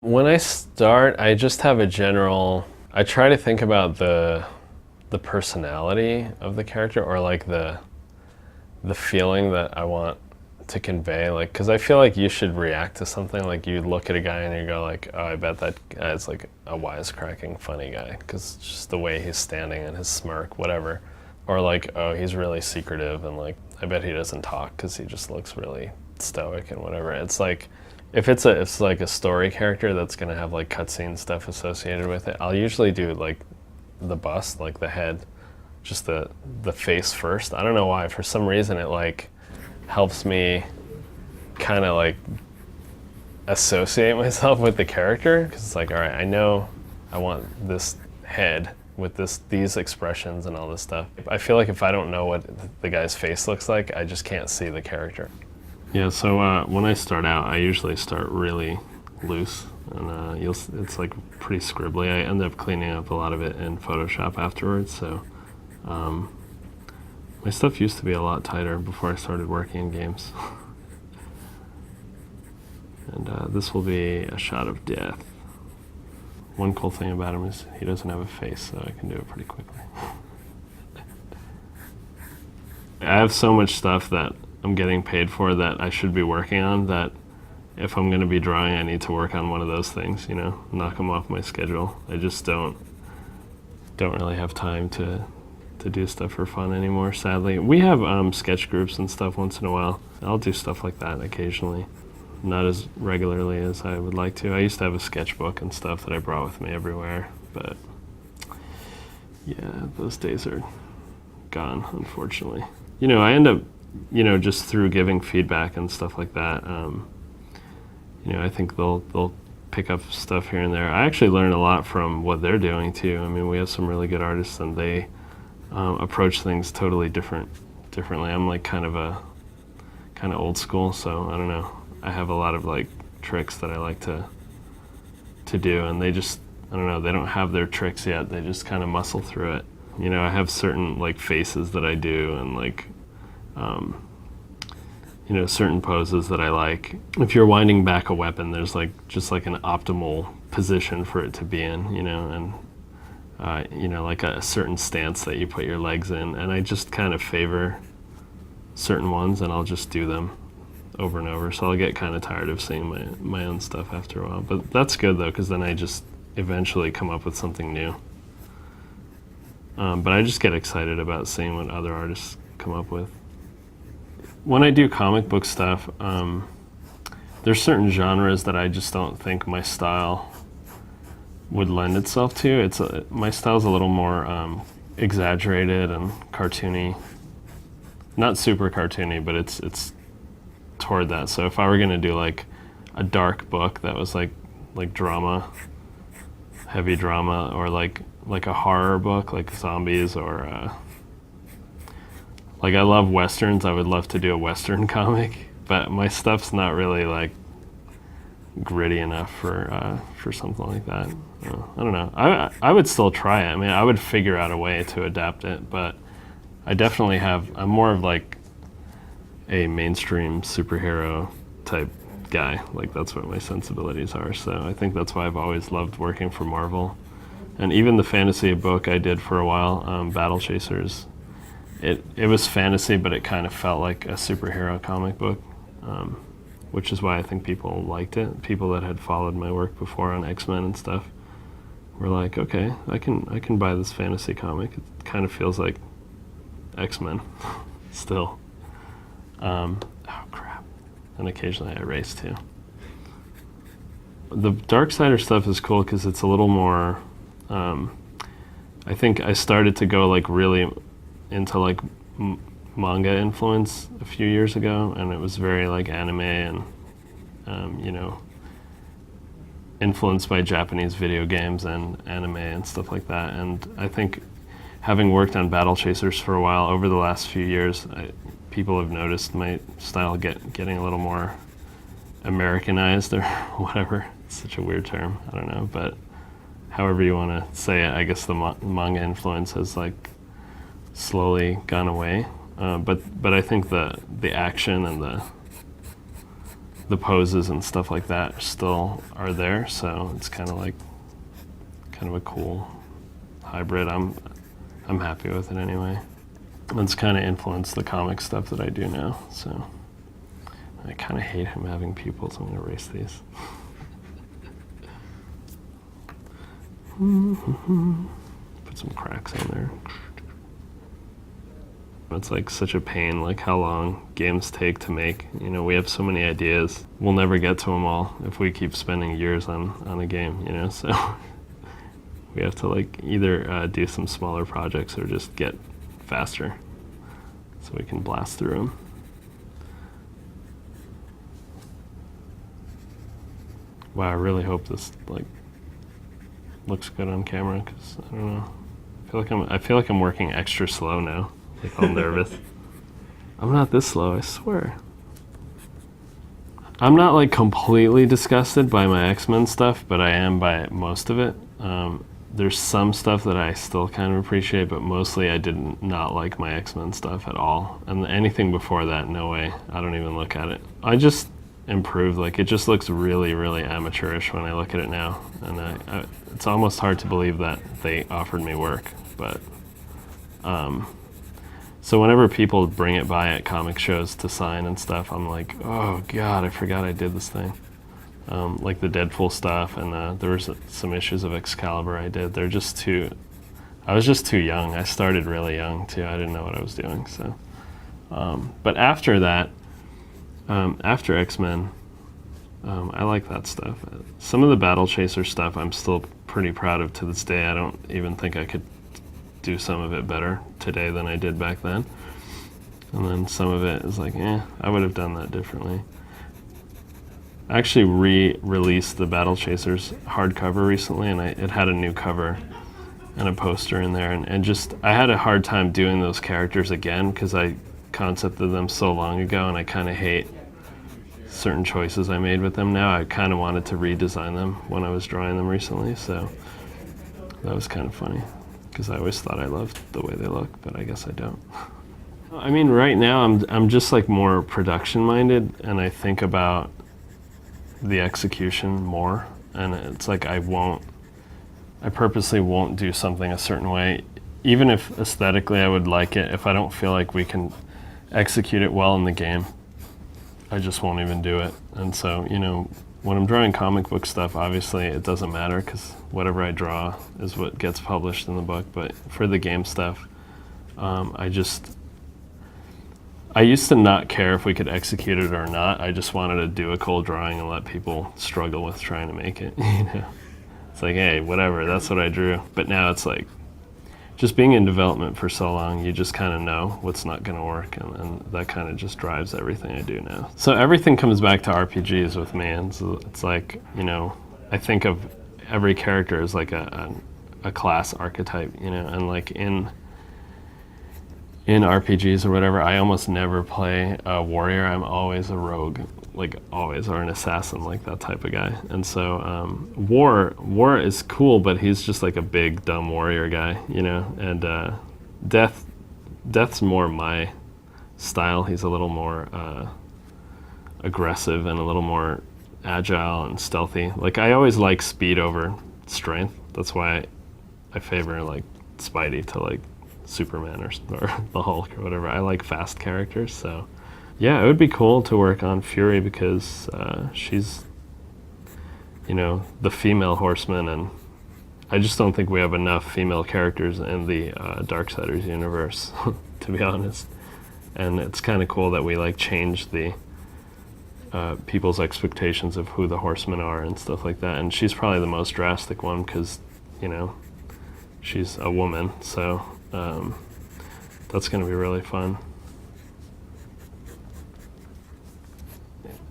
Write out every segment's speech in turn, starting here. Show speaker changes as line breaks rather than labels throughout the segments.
When I start, I just have a general. I try to think about the personality of the character, or like the feeling that I want to convey. Like, because I feel like you should react to something. Like, you look at a guy and you go like, "Oh, I bet that guy's like a wisecracking, funny guy," because just the way he's standing and his smirk, whatever. Or like, "Oh, he's really secretive and like, I bet he doesn't talk because he just looks really stoic and whatever." It's like if it's like a story character that's gonna have like cutscene stuff associated with it, I'll usually do like the bust, like the head, just the face first. I don't know why. For some reason, it like helps me kind of like associate myself with the character, because it's like, all right, I know I want this head with these expressions and all this stuff. I feel like if I don't know what the guy's face looks like, I just can't see the character. Yeah, so when I start out, I usually start really loose, and it's like pretty scribbly. I end up cleaning up a lot of it in Photoshop afterwards, so my stuff used to be a lot tighter before I started working in games. And this will be a shot of death. One cool thing about him is he doesn't have a face, so I can do it pretty quickly. I have so much stuff that I'm getting paid for that I should be working on, that if I'm going to be drawing, I need to work on one of those things, knock them off my schedule. I just don't really have time to do stuff for fun anymore, sadly. We have sketch groups and stuff once in a while. I'll do stuff like that occasionally. Not as regularly as I would like to. I used to have a sketchbook and stuff that I brought with me everywhere, but yeah, those days are gone, unfortunately. I end up, just through giving feedback and stuff like that, I think they'll pick up stuff here and there. I actually learn a lot from what they're doing too. I mean, we have some really good artists, and they approach things totally differently. I'm like kind of old school, so I don't know. I have a lot of like tricks that I like to do, and they just, I don't know, they don't have their tricks yet. They just kind of muscle through it. I have certain like faces that I do, and like certain poses that I like. If you're winding back a weapon, there's like just like an optimal position for it to be in, and like a certain stance that you put your legs in, and I just kind of favor certain ones, and I'll just do them over and over. So I'll get kind of tired of seeing my own stuff after a while. But that's good though, because then I just eventually come up with something new. But I just get excited about seeing what other artists come up with. When I do comic book stuff, there's certain genres that I just don't think my style would lend itself to. My style's a little more exaggerated and cartoony. Not super cartoony, but it's toward that. So if I were gonna do like a dark book that was like drama, heavy drama, or like a horror book like zombies, or like, I love westerns. I would love to do a western comic, but my stuff's not really like gritty enough for something like that. I don't know. I would still try it. I mean, I would figure out a way to adapt it, but I definitely I'm more of like a mainstream superhero type guy. Like, that's what my sensibilities are. So I think that's why I've always loved working for Marvel. And even the fantasy book I did for a while, Battle Chasers, it was fantasy, but it kind of felt like a superhero comic book, which is why I think people liked it. People that had followed my work before on X-Men and stuff were like, okay, I can buy this fantasy comic. It kind of feels like X-Men still. Oh crap. And occasionally I race too. The Darksider stuff is cool because it's a little more, I think I started to go like really into like manga influence a few years ago, and it was very like anime and influenced by Japanese video games and anime and stuff like that. And I think, having worked on Battle Chasers for a while, over the last few years, people have noticed my style getting a little more Americanized, or whatever. It's such a weird term, I don't know, but however you want to say it, I guess the manga influence has like slowly gone away, but I think the action and the poses and stuff like that still are there, so it's kind of a cool hybrid. I'm happy with it anyway. It's kind of influenced the comic stuff that I do now, so I kind of hate him having pupils. I'm gonna erase these. Put some cracks on there. It's like such a pain, like how long games take to make. You know, we have so many ideas. We'll never get to them all if we keep spending years on a game, you know, so we have to like either do some smaller projects or just get faster so we can blast through them. Wow, I really hope this like looks good on camera, because I don't know. I feel like I'm working extra slow now. Like all nervous. I'm not this slow, I swear. I'm not like completely disgusted by my X-Men stuff, but I am by most of it. There's some stuff that I still kind of appreciate, but mostly I did not like my X-Men stuff at all. And anything before that, no way. I don't even look at it. I just improved. Like, it just looks really, really amateurish when I look at it now. And it's almost hard to believe that they offered me work, but so whenever people bring it by at comic shows to sign and stuff, I'm like, oh God, I forgot I did this thing. Like the Deadpool stuff, and there was some issues of Excalibur I did. I was just too young. I started really young too. I didn't know what I was doing. So, but after that, after X-Men, I like that stuff. Some of the Battle Chaser stuff I'm still pretty proud of to this day. I don't even think I could do some of it better today than I did back then. And then some of it is like, I would have done that differently. I actually re-released the Battle Chasers hardcover recently, and it had a new cover and a poster in there, and just, I had a hard time doing those characters again because I concepted them so long ago, and I kind of hate certain choices I made with them now. I kind of wanted to redesign them when I was drawing them recently, so that was kind of funny, because I always thought I loved the way they look, but I guess I don't. I mean, right now I'm just like more production minded, and I think about the execution more, and it's like I purposely won't do something a certain way, even if aesthetically I would like it. If I don't feel like we can execute it well in the game, I just won't even do it. And so, you know, when I'm drawing comic book stuff, obviously it doesn't matter because whatever I draw is what gets published in the book. But for the game stuff, I used to not care if we could execute it or not. I just wanted to do a cool drawing and let people struggle with trying to make it. You know, it's like, hey, whatever, that's what I drew. But now it's like, just being in development for so long, you just kind of know what's not going to work, and that kind of just drives everything I do now. So everything comes back to RPGs with me, and so it's like, you know, I think of every character as like a class archetype, you know, and like in RPGs or whatever, I almost never play a warrior. I'm always a rogue, like always, or an assassin, like that type of guy. And so War is cool, but he's just like a big dumb warrior guy, you know. And Death's more my style. He's a little more aggressive and a little more agile and stealthy. Like, I always like speed over strength. That's why I favor like Spidey to like Superman or the Hulk or whatever. I like fast characters, so yeah, it would be cool to work on Fury because she's, you know, the female horseman, and I just don't think we have enough female characters in the Darksiders universe, to be honest. And it's kind of cool that we like change the people's expectations of who the horsemen are and stuff like that. And she's probably the most drastic one because, you know, she's a woman, so that's going to be really fun.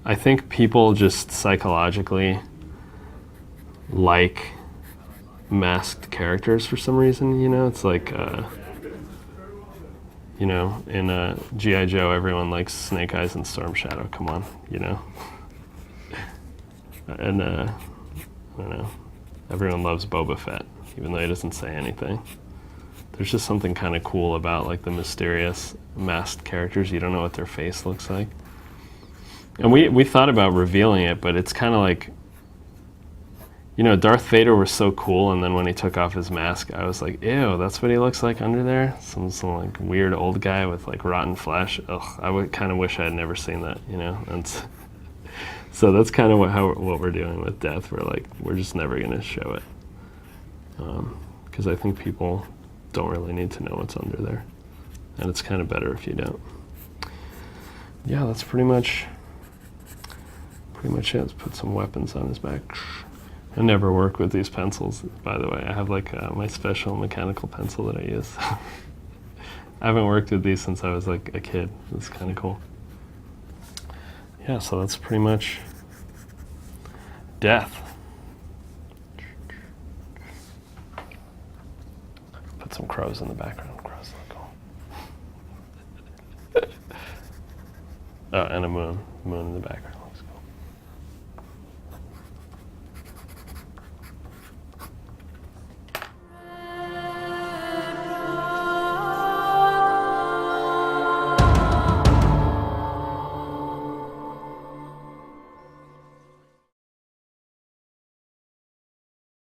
I think people just psychologically like masked characters for some reason, you know? It's like, you know, in G.I. Joe, everyone likes Snake Eyes and Storm Shadow, come on, you know? And, I don't know, everyone loves Boba Fett, even though he doesn't say anything. There's just something kind of cool about like the mysterious masked characters. You don't know what their face looks like. And we thought about revealing it, but it's kind of like, you know, Darth Vader was so cool, and then when he took off his mask, I was like, ew, that's what he looks like under there? Some like weird old guy with like rotten flesh. Ugh, I would kind of wish I had never seen that, you know? And so that's kind of what we're doing with Death. We're just never going to show it. Because I think people don't really need to know what's under there. And it's kind of better if you don't. Yeah, that's pretty much it. Let's put some weapons on his back. I never work with these pencils, by the way. I have like my special mechanical pencil that I use. I haven't worked with these since I was like a kid. It's kind of cool. Yeah, so that's pretty much Death. Put some crows in the background. Crows look cool. Oh, and a moon in the background.